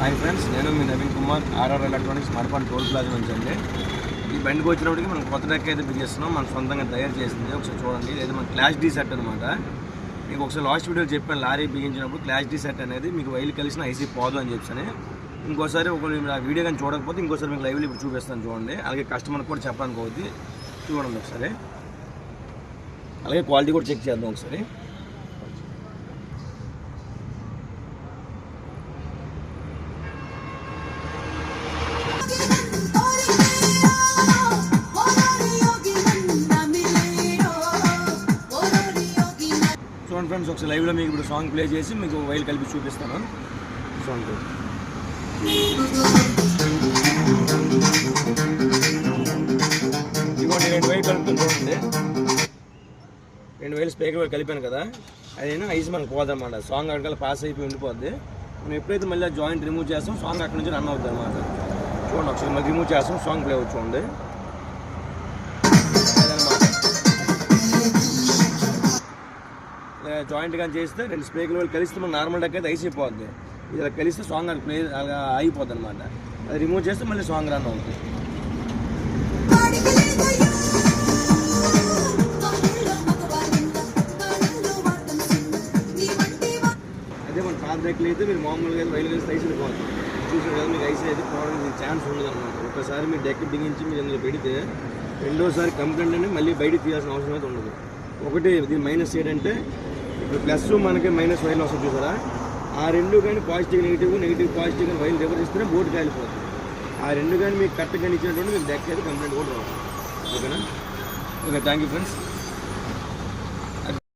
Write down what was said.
Hi friends, నేను మీ Naveen Kumar, RR electronics Marapadu toll plaza నుంచి అండి. ఈ బండికి వచ్చినప్పటికి మనం కొత్త డెక్ అయితే బిగిస్తున్నాం, మనం సొంతంగా తయారు చేసింది. ఒకసారి చూడండి, ఇది మన క్లాస్ డి సెట్ అనమాట. మీకు ఒకసారి లాస్ట్ వీడియోలో చెప్పాను, లారీ బిగించినప్పుడు క్లాస్ డి సెట్ అనేది మీకు వైల్ కలిసిన ఐసీ పోదు అని చెప్పని. ఇంకోసారి మీరు ఆ వీడియో కానీ చూడకపోతే ఇంకోసారి మీకు లైవ్లో ఇప్పుడు చూపిస్తాను చూడండి. అలాగే కస్టమర్కి కూడా చెప్పడానికి అవుతుంది, చూడండి ఒకసారి. అలాగే క్వాలిటీ కూడా చెక్ చేద్దాం ఒకసారి. చూడండి ఫ్రెండ్స్, ఒకసారి లైవ్లో మీకు ఇప్పుడు సాంగ్ ప్లే చేసి మీకు వైల్ కలిపి చూపిస్తాను. సాంగ్ ఇదిగోండి, 2 వైల్ కలుపుతాను చూడండి. 2 వైల్ స్పీకర్ కలిపాను కదా, అదైనా ఐస్ మనకు పోదన్నమాట. సాంగ్ అక్కడికల్లా పాస్ అయిపోయి ఉండిపోద్ది. మనం ఎప్పుడైతే మళ్ళీ జాయింట్ రిమూవ్ చేస్తాం, సాంగ్ అక్కడి నుంచి రన్ అవుతుంది అన్నమాట. చూడండి ఒకసారి మళ్ళీ రిమూవ్ చేస్తాం, సాంగ్ ప్లే అవుతుంది చూడండి. జాయింట్ కానీ చేస్తే 2 స్పీకర్ వాళ్ళు కలిస్తే మనం నార్మల్ డెక్ అయితే అయిపోద్ది. ఇలా కలిస్తే సాంగ్ అది ప్లే అలా అయిపోద్ది అనమాట. అది రిమూవ్ చేస్తే మళ్ళీ సాంగ్ రన్ అవుతుంది. అదే మన పాత డెక్లు అయితే మీరు మామూలుగా వైల్ కలిస్తే ఐస్ అయిపోతుంది. చూసారు కదా, మీకు ఐస్ అయితే పోవడానికి ఛాన్స్ ఉండదు అనమాట. ఒకసారి మీరు డెక్ బిగించి మీరు అందులో పెడితే రెండోసారి కంప్లైంట్ అని మళ్ళీ బయటకు తీయాల్సిన అవసరం అయితే ఉండదు. ఒకటి దీని మైనస్ ఏంటంటే, ఇప్పుడు ప్లస్ మనకి మైనస్ వైర్లు వస్తుంది చూసారా, ఆ 2 కానీ పాజిటివ్ నెగిటివ్ పాజిటివ్ కానీ వైర్లు రివర్స్ ఇస్తేనే బోర్డు కాలిపోతుంది. ఆ 2 కానీ మీకు కరెక్ట్గా ఇచ్చినటువంటి మీకు డెక్ అయితే కంప్లైంట్ కూడా రావాలి. ఓకేనా? Okay, thank you friends.